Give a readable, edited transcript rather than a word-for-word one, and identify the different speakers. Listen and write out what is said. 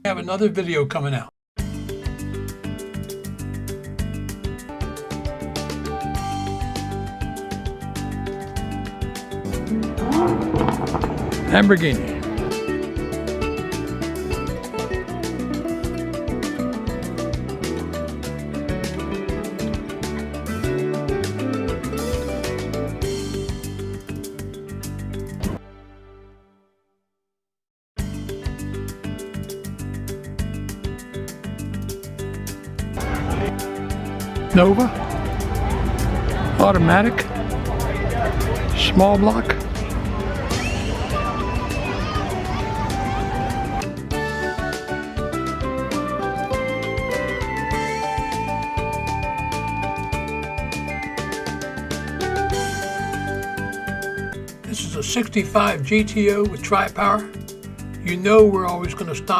Speaker 1: have another video coming out. Lamborghini. Nova, automatic, small block. This is a 65 GTO with tri-power. You know we're always going to stop